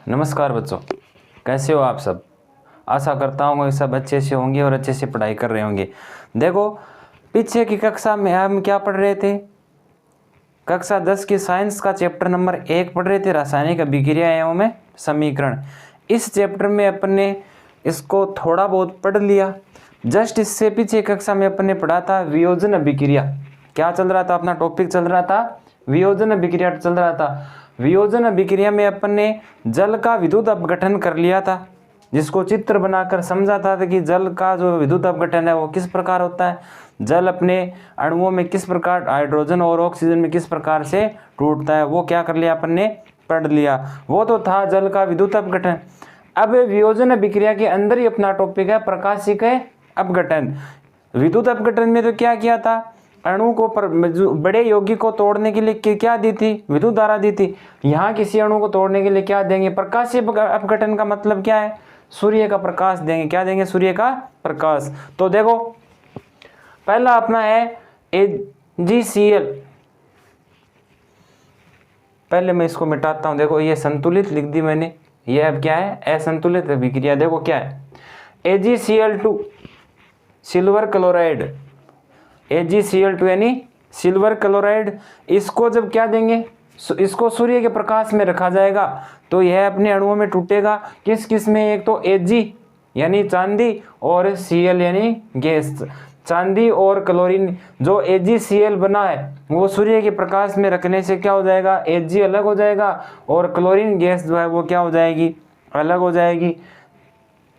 नमस्कार बच्चों, कैसे हो आप सब। आशा करता हूँ कि सब अच्छे से होंगे और अच्छे से पढ़ाई कर रहे होंगे। देखो, पीछे की कक्षा में हम क्या पढ़ रहे थे। कक्षा 10 की साइंस का चैप्टर नंबर 1 पढ़ रहे थे, रासायनिक अभिक्रिया एवं समीकरण। इस चैप्टर में अपन ने इसको थोड़ा बहुत पढ़ लिया। जस्ट इससे पीछे कक्षा में अपन ने पढ़ा था वियोजन अभिक्रिया। क्या चल रहा था, अपना टॉपिक चल रहा था वियोजन अभिक्रिया चल रहा था। वियोजन अभिक्रिया में अपन ने जल का विद्युत अपघटन कर लिया था, जिसको चित्र बनाकर समझा था कि जल का जो विद्युत अपघटन है वो किस प्रकार होता है, जल अपने अणुओं में किस प्रकार, हाइड्रोजन और ऑक्सीजन में किस प्रकार से टूटता है, वो क्या कर लिया अपन ने, पढ़ लिया। वो तो था जल का विद्युत अपघटन। अब वियोजन अभिक्रिया के अंदर ही अपना टॉपिक है प्रकाशिक अपघटन। विद्युत अपघटन में तो क्या किया था, अणु को बड़े यौगिक को तोड़ने के लिए क्या दी थी, विद्युत धारा दी थी। यहाँ किसी अणु को तोड़ने के लिए क्या देंगे, प्रकाशीय अपघटन का मतलब क्या है, सूर्य का प्रकाश देंगे। क्या देंगे, सूर्य का प्रकाश। तो देखो, पहला अपना है AgCl। पहले मैं इसको मिटाता हूं। देखो, ये संतुलित लिख दी मैंने, ये अब क्या है, असंतुलित अभिक्रिया। देखो क्या है, AgCl2 सिल्वर क्लोराइड, AgCl2 यानी सिल्वर क्लोराइड। इसको जब क्या देंगे, इसको सूर्य के प्रकाश में रखा जाएगा तो यह अपने अणुओं में टूटेगा। किस किस में, एक तो Ag यानी चांदी और Cl यानी गैस। चांदी और क्लोरीन, जो AgCl बना है वो सूर्य के प्रकाश में रखने से क्या हो जाएगा, Ag अलग हो जाएगा और क्लोरीन गैस जो है वो क्या हो जाएगी, अलग हो जाएगी।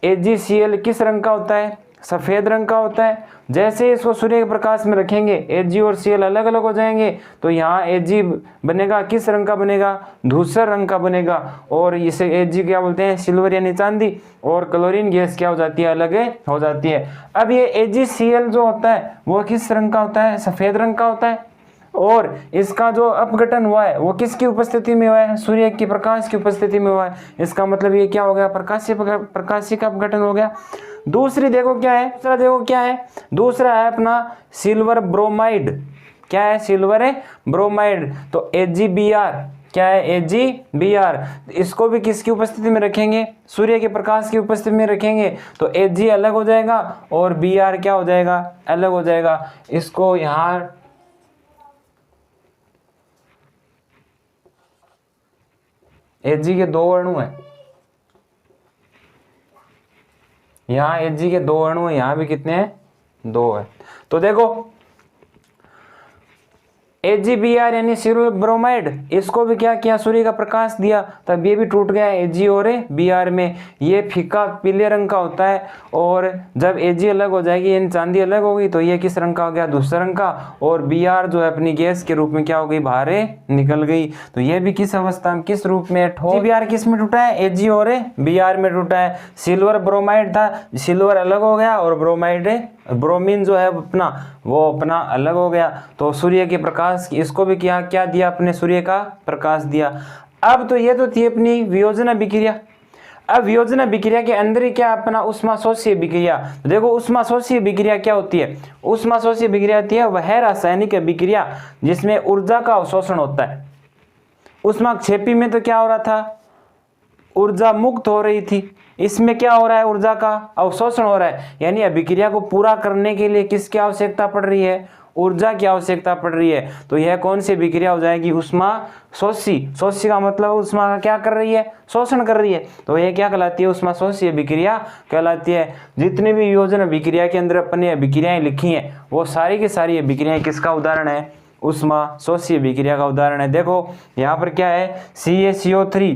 AgCl किस रंग का होता है, सफ़ेद रंग का होता है। जैसे इसको सूर्य के प्रकाश में रखेंगे Ag और Cl अलग अलग हो जाएंगे, तो यहाँ Ag बनेगा किस रंग का बनेगा, धूसर रंग का बनेगा। और इसे Ag क्या बोलते हैं, सिल्वर यानी चांदी। और क्लोरीन गैस क्या हो जाती है, अलग हो जाती है। अब ये AgCl जो होता है वो किस रंग का होता है, सफ़ेद रंग का होता है। और इसका जो अपघटन हुआ है वो किसकी उपस्थिति में हुआ है, सूर्य की प्रकाश की उपस्थिति में हुआ है। इसका मतलब ये क्या हो गया, प्रकाशिक अपघटन हो गया। दूसरी देखो क्या है, दूसरा देखो क्या है, दूसरा है अपना सिल्वर ब्रोमाइड। क्या है, सिल्वर ब्रोमाइड। तो AgBr, क्या है, AgBr। इसको भी किसकी उपस्थिति में रखेंगे, सूर्य के प्रकाश की उपस्थिति में रखेंगे तो Ag अलग हो जाएगा और Br क्या हो जाएगा, अलग हो जाएगा। इसको यहाँ Ag के दो अणु है, यहाँ Ag के दो अणु है, यहाँ भी कितने हैं, दो है। तो देखो AgBr यानी सिल्वर ब्रोमाइड, इसको भी क्या किया, सूर्य का प्रकाश दिया, तब ये भी टूट गया Ag और Br में। ये फीका पीले रंग का होता है और जब Ag अलग हो जाएगी यानी चांदी अलग होगी तो ये किस रंग का हो गया, दूसरे रंग का। और Br जो है अपनी गैस के रूप में क्या हो गई, बाहर निकल गई। तो ये भी किस अवस्था में, किस रूप में, Br किस में टूटा है, Ag और Br में टूटा है। सिल्वर ब्रोमाइड था, सिल्वर अलग हो गया और ब्रोमाइड ब्रोमीन जो है अपना वो अपना अलग हो गया। तो सूर्य के प्रकाश, इसको भी क्या क्या दिया, अपने सूर्य का प्रकाश दिया। अब तो ये तो थी अपनी वियोजन अभिक्रिया। अब वियोजन अभिक्रिया के अंदर ही क्या अपना ऊष्माशोषी अभिक्रिया। देखो ऊष्माशोषी अभिक्रिया क्या होती है, ऊष्माशोषी अभिक्रिया होती है वह रासायनिक अभिक्रिया जिसमें ऊर्जा का अवशोषण होता है। ऊष्माक्षेपी में तो क्या हो रहा था, ऊर्जा मुक्त हो रही थी। इसमें क्या हो रहा है, ऊर्जा का अवशोषण हो रहा है। यानी अभिक्रिया को पूरा करने के लिए किसकी आवश्यकता पड़ रही है, ऊर्जा की आवश्यकता पड़ रही है। तो यह कौन सी अभिक्रिया हो जाएगी, ऊष्माशोषी। शोषी का मतलब ऊष्मा का क्या कर रही है, शोषण कर रही है। तो यह क्या कहलाती है, ऊष्माशोषी अभिक्रिया कहलाती है। जितने भी वियोजन अभिक्रिया के अंदर अपनी अभिक्रियाएं लिखी हैं वो सारी की सारी अभिक्रियाएं किसका उदाहरण है, ऊष्माशोषी अभिक्रिया का उदाहरण है। देखो यहाँ पर क्या है, CaCO3,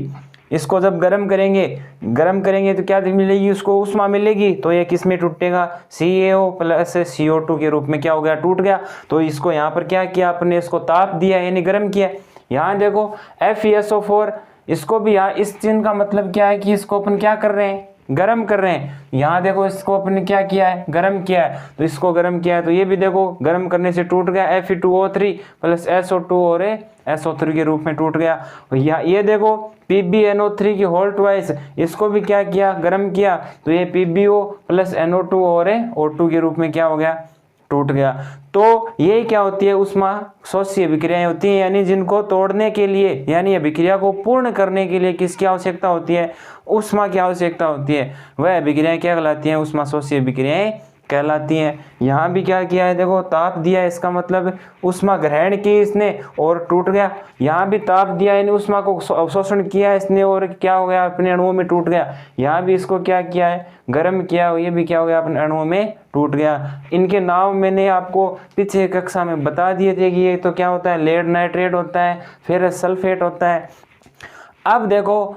इसको जब गर्म करेंगे तो क्या मिलेगी, उसको ऊष्मा मिलेगी। तो ये किस में टूटेगा, CaO प्लस CO2 के रूप में क्या हो गया, टूट गया। तो इसको यहाँ पर क्या किया, अपने इसको ताप दिया यानी गर्म किया। यहाँ देखो FeSO4, इसको भी यहाँ इस चिन्ह का मतलब क्या है कि इसको अपन क्या कर रहे हैं, गरम कर रहे हैं। यहाँ देखो इसको अपने क्या किया है, गरम किया है। तो इसको गरम किया है तो ये भी देखो गरम करने से टूट गया, Fe2O3 प्लस SO2 और SO3 के रूप में टूट गया। ये देखो PbNO3 की होल ट्वाइस, इसको भी क्या किया, गरम किया। तो ये PbO प्लस NO2 और O2 के रूप में क्या हो गया, टूट गया। तो ये क्या होती है, उष्मा शोष्य अभिक्रियाएं होती हैं, यानी जिनको तोड़ने के लिए, यानी अभिक्रिया को पूर्ण करने के लिए किसकी आवश्यकता होती है, उष्मा की आवश्यकता होती है। वह अभिक्रियाएं क्या कहलाती हैं, उष्मा शोष्य अभिक्रियाएं कहलाती हैं। यहाँ भी क्या किया है, देखो ताप दिया है, इसका मतलब उष्मा ग्रहण की इसने और टूट गया। यहाँ भी ताप दिया है, उष्मा को अवशोषण किया इसने और क्या हो गया, अपने अणुओं में टूट गया। यहाँ भी इसको क्या किया है, गर्म किया, ये भी क्या हो गया, अपने अणुओं में टूट गया। इनके नाम मैंने आपको पिछले कक्षा में बता दिए थे कि ये तो क्या होता है, लेड नाइट्रेट होता है, फिर सल्फेट होता है। अब देखो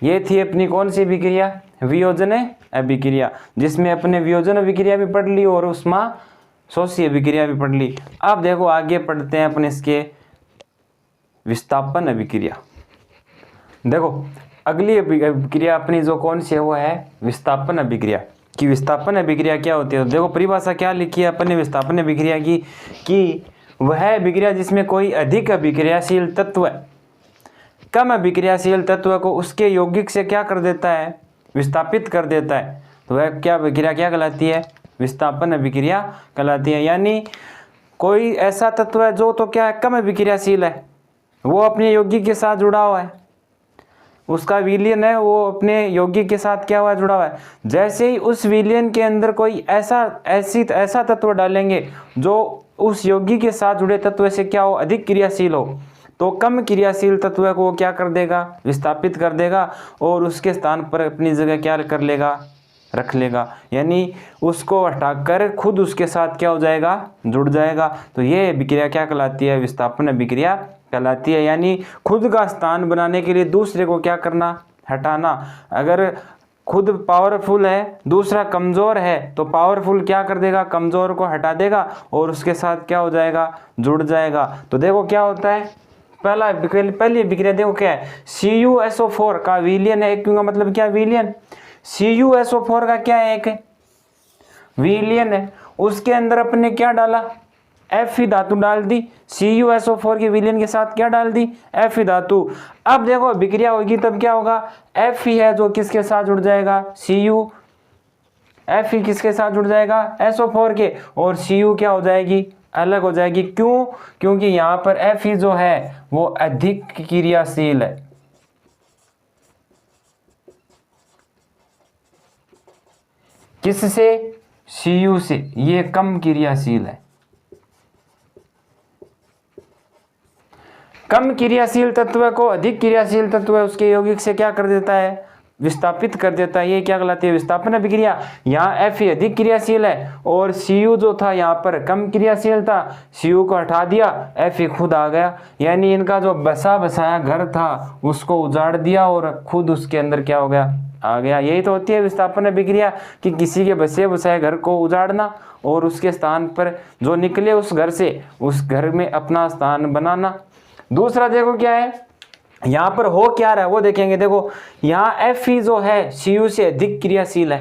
ये थी अपनी कौन सी अभिक्रिया, वियोजन अभिक्रिया, जिसमें अपने वियोजन अभिक्रिया भी पढ़ ली और उष्मा शोष्य अभिक्रिया भी पढ़ ली। अब देखो आगे पढ़ते हैं अपने इसके विस्थापन अभिक्रिया। देखो अगली अभिक्रिया अपनी जो कौन सी है वो है विस्थापन अभिक्रिया। कि विस्थापन अभिक्रिया क्या होती है, तो देखो परिभाषा क्या लिखी है अपने विस्थापन अभिक्रिया की, कि वह अभिक्रिया जिसमें कोई अधिक अभिक्रियाशील तत्व कम अभिक्रियाशील तत्व को उसके यौगिक से क्या कर देता है, विस्थापित कर देता है। तो वह क्या अभिक्रिया क्या कहलाती है, विस्थापन अभिक्रिया कहलाती है। यानी कोई ऐसा तत्व है जो तो क्या है, कम अभिक्रियाशील है, वो अपने यौगिक के साथ जुड़ा हुआ है, उसका विलयन है वो अपने यौगिक के साथ क्या हुआ है, जुड़ा हुआ है। जैसे ही उस विलयन के अंदर कोई ऐसा तत्व डालेंगे जो उस यौगिक के साथ जुड़े तत्व से क्या हो, अधिक क्रियाशील हो, तो कम क्रियाशील तत्व को क्या कर देगा, विस्थापित कर देगा और उसके स्थान पर अपनी जगह क्या कर लेगा, रख लेगा। यानी उसको हटाकर खुद उसके साथ क्या हो जाएगा, जुड़ जाएगा। तो ये अभिक्रिया क्या कहलाती है, विस्थापन अभिक्रिया कहलाती है। यानी खुद का स्थान बनाने के लिए दूसरे को क्या करना, हटाना। अगर खुद पावरफुल है, दूसरा कमज़ोर है, तो पावरफुल क्या कर देगा, कमज़ोर को हटा देगा और उसके साथ क्या हो जाएगा, जुड़ जाएगा। तो देखो क्या होता है, पहली अभिक्रिया देखो क्या है, CuSO4 का विलयन है, क्यों का मतलब क्या, विलयन। CuSO4 का क्या है, एक विलयन है, उसके अंदर अपने क्या डाला, Fe धातु डाल दी। CuSO4 के विलयन के साथ क्या डाल दी, Fe धातु। अब देखो अभिक्रिया होगी तब क्या होगा, Fe है जो किसके साथ जुड़ जाएगा, Fe किसके साथ जुड़ जाएगा, SO4 के, और Cu क्या हो जाएगी, अलग हो जाएगी। क्यों, क्योंकि यहाँ पर Fe जो है वो अधिक क्रियाशील है, किससे, Cu से, ये कम क्रियाशील है। कम क्रियाशील तत्व को अधिक क्रियाशील तत्व उसके यौगिक से क्या कर देता है, विस्थापित कर देता है। ये क्या कहलाती है, विस्थापन अभिक्रिया। यहाँ Fe अधिक क्रियाशील है और Cu जो था यहाँ पर कम क्रियाशील था, Cu को हटा दिया, Fe खुद आ गया। यानी इनका जो बसा बसाया घर था उसको उजाड़ दिया और खुद उसके अंदर क्या हो गया, आ गया। यही तो होती है विस्थापन अभिक्रिया, कि किसी के बसे बसाए घर को उजाड़ना और उसके स्थान पर जो निकले उस घर से, उस घर में अपना स्थान बनाना। दूसरा देखो क्या है, यहाँ पर हो क्या रहा है वो देखेंगे। देखो यहाँ Fe जो है Cu से अधिक क्रियाशील है,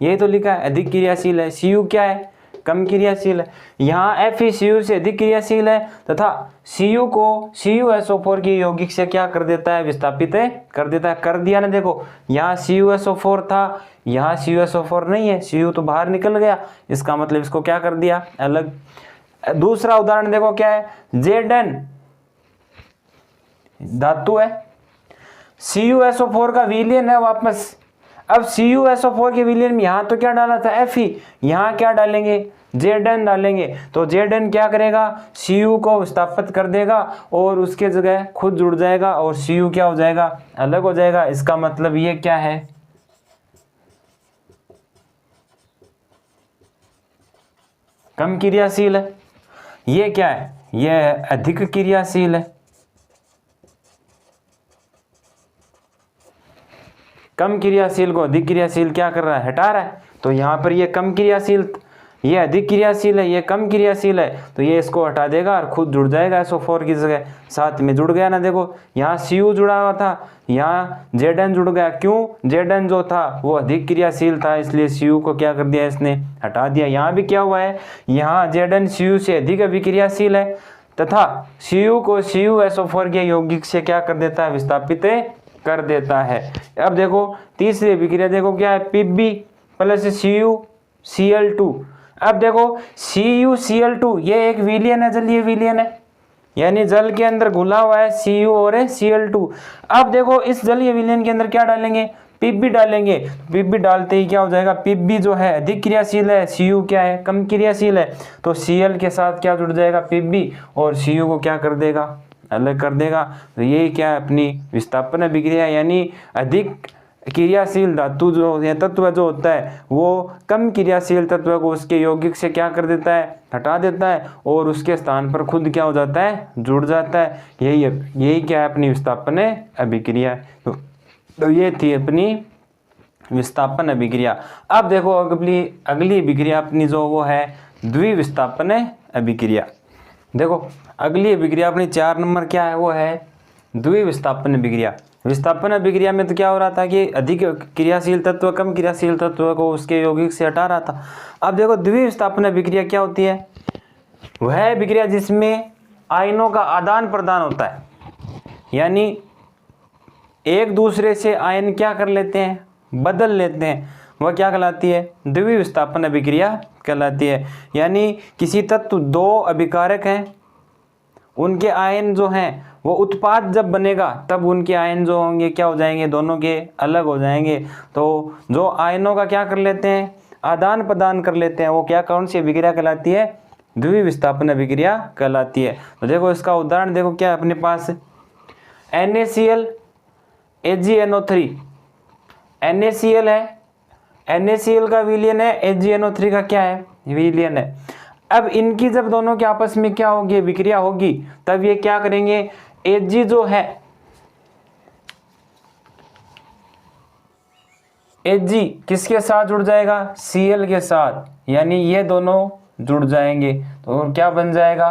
यही तो लिखा है, अधिक क्रियाशील है। Cu क्या है, कम क्रियाशील है। यहाँ Fe Cu से अधिक क्रियाशील है तथा Cu को CuSO4 की यौगिक से क्या कर देता है, विस्थापित कर देता है। कर दिया ना, देखो यहाँ CuSO4 था, यहाँ CuSO4 नहीं है, Cu तो बाहर निकल गया, इसका मतलब इसको क्या कर दिया, अलग। दूसरा उदाहरण देखो क्या है, Zn धातु है, CuSO4 का विलयन है वापस। अब CuSO4 के विलयन में यहाँ तो क्या डाला था, Fe, यहाँ क्या डालेंगे, Zn डालेंगे। तो Zn क्या करेगा, Cu को विस्थापित कर देगा और उसके जगह खुद जुड़ जाएगा और Cu क्या हो जाएगा, अलग हो जाएगा। इसका मतलब ये क्या है, कम क्रियाशील है। ये क्या है, ये अधिक क्रियाशील है। कम क्रियाशील को अधिक क्रियाशील क्या कर रहा है, हटा रहा है। तो यहाँ पर ये कम क्रियाशील, ये अधिक क्रियाशील है, ये कम क्रियाशील है, तो ये इसको हटा देगा और खुद जुड़ जाएगा SO4 की जगह, साथ में जुड़ गया ना। देखो यहाँ Cu जुड़ा हुआ था, यहाँ Zn जुड़ गया। क्यों, Zn जो था वो अधिक क्रियाशील था, इसलिए Cu को क्या कर दिया, इसने हटा दिया। यहाँ भी क्या हुआ है, यहाँ Zn Cu से अधिक अभिक्रियाशील है तथा Cu को CuSO4 के यौगिक से क्या कर देता है, विस्थापित कर देता है। अब देखो तीसरी अभिक्रिया देखो क्या है, Pb प्लस CuCl2 अब देखो CuCl2 ये एक विलयन है, जलीय विलयन है, यानी जल के अंदर घुला हुआ है Cu और है Cl2। अब देखो इस जलीय विलयन के अंदर क्या डालेंगे, Pb डालेंगे। Pb डालते ही क्या हो जाएगा, Pb जो है अधिक क्रियाशील है, Cu क्या है कम क्रियाशील है, तो Cl के साथ क्या जुड़ जाएगा Pb, और Cu को क्या कर देगा, अलग कर देगा। तो ये क्या है अपनी विस्थापन अभिक्रिया, यानी अधिक क्रियाशील धातु जो या तत्व जो होता है वो कम क्रियाशील तत्व को उसके यौगिक से क्या कर देता है, हटा देता है, और उसके स्थान पर खुद क्या हो जाता है, जुड़ जाता है। यही क्या है अपनी विस्थापन अभिक्रिया। तो ये थी अपनी विस्थापन अभिक्रिया। अब देखो अगली अभिक्रिया अपनी जो वो है द्विविस्थापन अभिक्रिया। देखो अगली अभिक्रिया अपनी 4 नंबर क्या है, वो है द्विविस्थापन अभिक्रिया। विस्थापन अभिक्रिया में तो क्या हो रहा था कि अधिक क्रियाशील तत्व कम क्रियाशील तत्व को उसके यौगिक से हटा रहा था। अब देखो द्विविस्थापन अभिक्रिया क्या होती है, वह अभिक्रिया जिसमें आयनों का आदान प्रदान होता है, यानी एक दूसरे से आयन क्या कर लेते हैं, बदल लेते हैं, वह क्या कहलाती है, द्विविस्थापन अभिक्रिया कहलाती है। यानी किसी तत्व दो अभिकारक हैं, उनके आयन जो हैं वो उत्पाद जब बनेगा तब उनके आयन जो होंगे क्या हो जाएंगे, दोनों के अलग हो जाएंगे। तो जो आयनों का क्या कर लेते हैं, आदान प्रदान कर लेते हैं, वो क्या कौन सी अभिक्रिया कहलाती है, द्विविस्थापन अभिक्रिया कहलाती है। तो देखो इसका उदाहरण देखो क्या है अपने पास, NaCl AgNO3, NaCl है, NaCl का विलयन है, AgNO3 का क्या है, विलयन है। अब इनकी जब दोनों के आपस में क्या होगी, विक्रिया होगी, तब ये क्या करेंगे, Ag जो है, Ag किसके साथ जुड़ जाएगा, Cl के साथ, यानी ये दोनों जुड़ जाएंगे तो क्या बन जाएगा,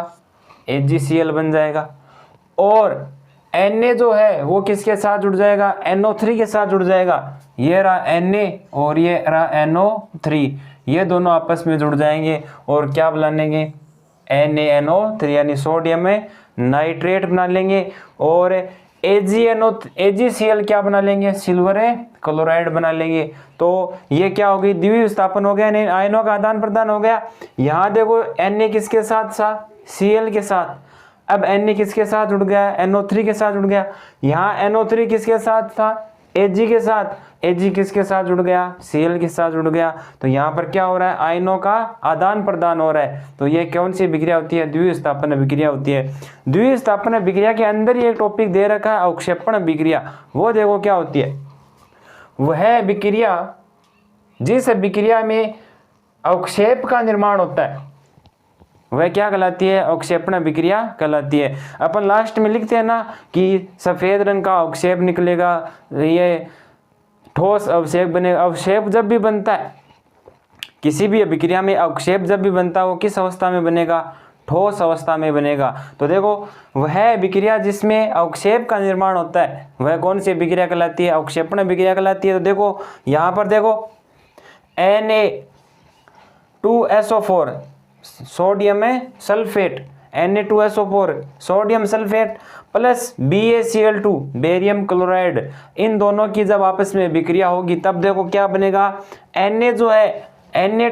AgCl बन जाएगा। और Na जो है वो किसके साथ जुड़ जाएगा, NO3 के साथ जुड़ जाएगा। ये रहा Na और ये रहा NO3, ये दोनों आपस में जुड़ जाएंगे और क्या बना लेंगे, NaNO3 यानी सोडियम में नाइट्रेट बना लेंगे। और AgCl क्या बना लेंगे, सिल्वर क्लोराइड बना लेंगे। तो ये क्या हो गई, द्विविस्थापन हो गया, आयनों का आदान प्रदान हो गया। यहाँ देखो Na किसके साथ था, Cl के साथ। अब Na किसके साथ जुड़ गया, NO3 के साथ जुड़ गया। यहाँ NO3 किसके साथ था, Ag के साथ। Ag किसके साथ जुड़ गया, Cl के साथ जुड़ गया। तो यहाँ पर क्या हो रहा है, आयनों का आदान प्रदान हो रहा है। तो ये कौन सी अभिक्रिया होती है, द्विविस्थापन अभिक्रिया होती है। द्विविस्थापन अभिक्रिया के अंदर ही एक टॉपिक दे रखा है अवक्षेपण अभिक्रिया। वो देखो क्या होती है, वह अभिक्रिया जिस अभिक्रिया में अवक्षेप का निर्माण होता है वह क्या कहलाती है, अवक्षेपण अभिक्रिया कहलाती है। अपन लास्ट में लिखते हैं ना कि सफेद रंग का अवक्षेप निकलेगा, ये ठोस अवक्षेप बनेगा। अवक्षेप जब भी बनता है किसी भी अभिक्रिया में, अवक्षेप जब भी बनता है वो किस अवस्था में बनेगा, ठोस अवस्था में बनेगा। तो देखो वह अभिक्रिया जिसमें अवक्षेप का निर्माण होता है वह कौन सी अभिक्रिया कहलाती है, अवक्षेपण अभिक्रिया कहलाती है। तो देखो यहाँ पर देखो Na2SO4 sodium sulphate, Na2SO4 sodium sulphate plus BaCl2 barium chloride, इन दोनों की जब आपस में विक्रिया होगी तब देखो क्या बनेगा, Na जो है Na,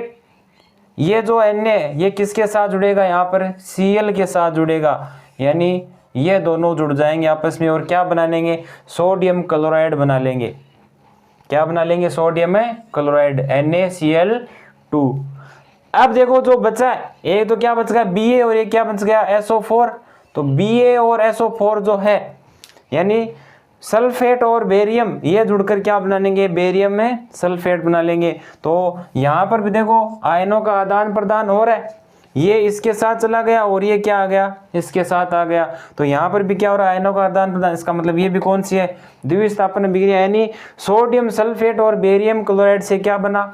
ये जो Na ये किसके साथ जुड़ेगा, यहाँ पर Cl के साथ जुड़ेगा, यानी ये दोनों जुड़ जाएंगे आपस में और क्या बना लेंगे, सोडियम क्लोराइड बना लेंगे। क्या बना लेंगे, सोडियम क्लोराइड NaCl2। अब देखो जो बचा है, एक तो क्या बच गया Ba और एक क्या बच गया SO4। तो Ba और SO4 जो है यानी सल्फेट और बेरियम, ये जुड़कर क्या बना लेंगे, बेरियम में सल्फेट बना लेंगे। तो यहाँ पर भी देखो आयनों का आदान प्रदान हो रहा है, ये इसके साथ चला गया और ये क्या आ गया, इसके साथ आ गया। तो यहाँ पर भी क्या हो रहा है, आयनों का आदान प्रदान। इसका मतलब ये भी कौन सी है, द्विविस्थापन अभिक्रिया, यानी सोडियम सल्फेट और बेरियम क्लोराइड से क्या बना,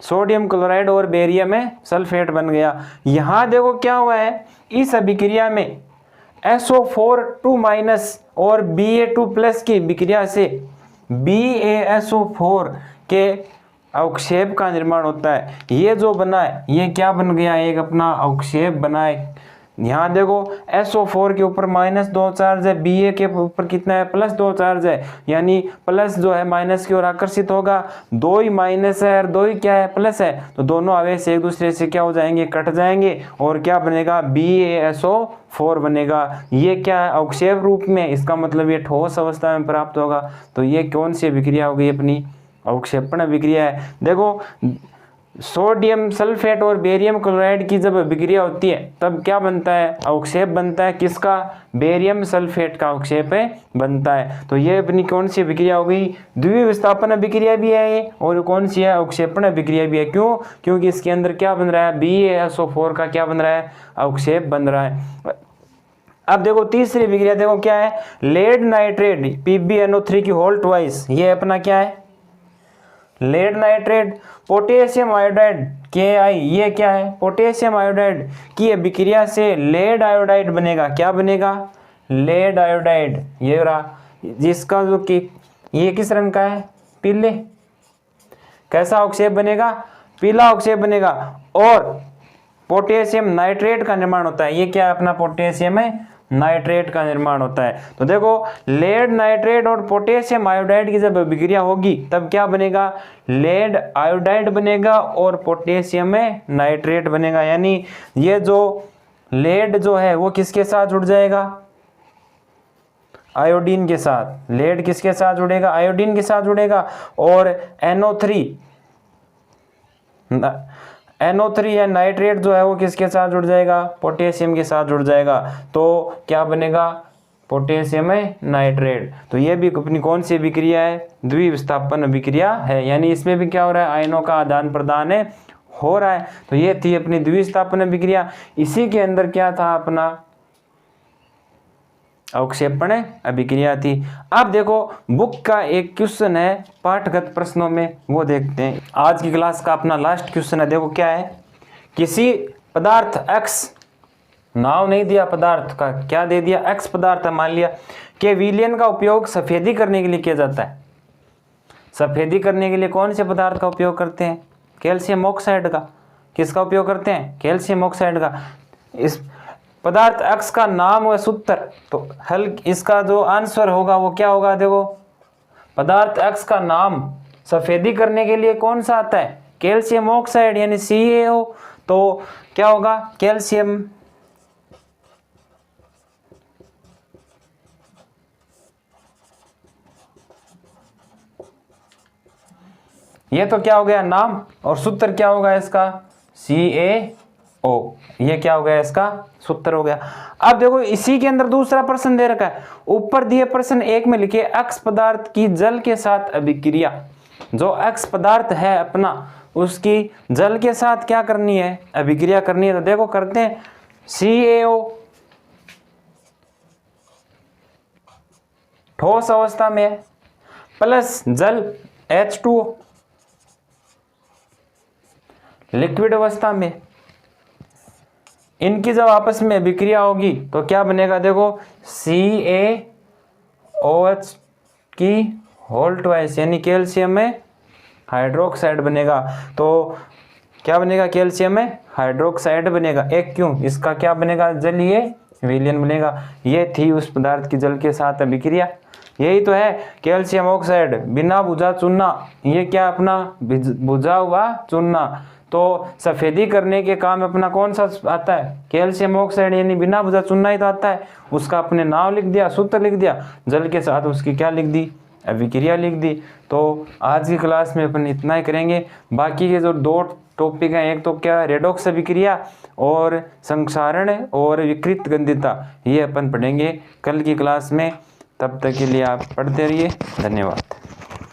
सोडियम क्लोराइड और बेरियम सल्फेट बन गया। यहाँ देखो क्या हुआ है, इस अभिक्रिया में SO4 और Ba2 की विक्रिया से BaSO4 के अवक्षेप का निर्माण होता है। ये जो बना है ये क्या बन गया, एक अपना अवक्षेप बना है यहाँ देखो SO4 के ऊपर -2 चार्ज है, Ba के ऊपर कितना है +2 चार्ज है, यानी प्लस जो है माइनस की ओर आकर्षित होगा। 2 ही माइनस है और 2 ही क्या है प्लस है, तो दोनों आवेश एक दूसरे से क्या हो जाएंगे, कट जाएंगे और क्या बनेगा BaSO4 बनेगा। ये क्या है अवक्षेप रूप में, इसका मतलब ये ठोस अवस्था में प्राप्त होगा। तो ये कौन सी अभिक्रिया होगी, अपनी अवक्षेपण अभिक्रिया है। देखो सोडियम सल्फेट और बेरियम क्लोराइड की जब अभिक्रिया होती है तब क्या बनता है, अवक्षेप बनता है, किसका, बेरियम सल्फेट का अवक्षेप बनता है। तो ये अपनी कौन सी अभिक्रिया हो गई, द्विविस्थापन अभिक्रिया भी है ये, और कौन सी है, अवक्षेपण अभिक्रिया भी है। क्यों, क्योंकि इसके अंदर क्या बन रहा है, BaSO4 का क्या बन रहा है, अवक्षेप बन रहा है। अब देखो तीसरी अभिक्रिया, देखो क्या है, लेड नाइट्रेट PbNO3 की होल ट्वाइस, ये अपना क्या है, lead nitrate potassium iodide Ki, ये क्या है, पोटेशियम आयोडाइड की अभिक्रिया से लेड आयोडाइड बनेगा। क्या बनेगा, लेड आयोडाइड। ये रहा, जिसका जो कि ये किस रंग का है, पीले, कैसा अवक्षेप बनेगा, पीला अवक्षेप बनेगा। और पोटेशियम नाइट्रेट का निर्माण होता है, ये क्या है अपना, पोटेशियम है नाइट्रेट का निर्माण होता है। तो देखो लेड नाइट्रेट और पोटेशियम आयोडाइड की जब अभिक्रिया होगी तब क्या बनेगा, लेड आयोडाइड बनेगा और पोटेशियम नाइट्रेट बनेगा। यानी ये जो लेड जो है वो किसके साथ जुड़ जाएगा, आयोडीन के साथ। लेड किसके साथ जुड़ेगा, आयोडीन के साथ जुड़ेगा। और NO3 या नाइट्रेट जो है वो किसके साथ जुड़ जाएगा, पोटेशियम के साथ जुड़ जाएगा। तो क्या बनेगा, पोटेशियम नाइट्रेट। तो ये भी अपनी कौन सी अभिक्रिया है, द्विविस्थापन अभिक्रिया है। यानी इसमें भी क्या हो रहा है, आयनों का आदान प्रदान हो रहा है। तो ये थी अपनी द्विविस्थापन अभिक्रिया। इसी के अंदर क्या था, अपना अवक्षेपण अभिक्रिया थी। अब देखो बुक का एक क्वेश्चन है पाठगत प्रश्नों में, वो देखते हैं। आज की क्लास का अपना लास्ट क्वेश्चन है, देखो क्या है, किसी पदार्थ X, नाम नहीं दिया पदार्थ का, क्या दे दिया, X पदार्थ है, मान लिया कि विलयन का उपयोग सफेदी करने के लिए किया जाता है। सफेदी करने के लिए कौन से पदार्थ का उपयोग करते हैं, कैल्शियम ऑक्साइड का। किसका उपयोग करते हैं, कैल्शियम ऑक्साइड का। इस पदार्थ X का नाम व सूत्र, तो हल इसका जो आंसर होगा वो क्या होगा, देखो पदार्थ X का नाम सफेदी करने के लिए कौन सा आता है, कैल्शियम ऑक्साइड यानी CaO। तो क्या होगा, कैल्शियम, ये तो क्या हो गया नाम, और सूत्र क्या होगा इसका, CaO। ये क्या हो गया, इसका सूत्र हो गया। अब देखो इसी के अंदर दूसरा प्रश्न दे रखा है, ऊपर दिए प्रश्न 1 में लिखे X पदार्थ की जल के साथ अभिक्रिया। जो X पदार्थ है अपना, उसकी जल के साथ क्या करनी है, अभिक्रिया करनी है। तो देखो करते हैं, CaO ठोस अवस्था में है, प्लस जल H2O लिक्विड अवस्था में। इनकी जब आपस में अभिक्रिया होगी तो क्या बनेगा, देखो CaOH की होल ट्वाइस यानी कैल्शियम हाइड्रोक्साइड बनेगा। तो क्या बनेगा, कैल्शियम हाइड्रोक्साइड बनेगा। एक क्यों, इसका क्या बनेगा, जलीय विलयन बनेगा। ये थी उस पदार्थ की जल के साथ अभिक्रिया। यही तो है कैल्शियम ऑक्साइड, बिना बुझा चुनना। ये क्या अपना बुझा हुआ चुनना। तो सफेदी करने के काम अपना कौन सा आता है, कैल्शियम ऑक्साइड यानी बिना बुझा चुनना ही तो आता है। उसका अपने नाम लिख दिया, सूत्र लिख दिया, जल के साथ उसकी क्या लिख दी, अभिक्रिया लिख दी। तो आज की क्लास में अपन इतना ही करेंगे। बाकी के जो 2 टॉपिक हैं, एक तो क्या रेडॉक्स अभिक्रिया और संक्षारण और विकृत गंधिता, ये अपन पढ़ेंगे कल की क्लास में। तब तक के लिए आप पढ़ते रहिए, धन्यवाद।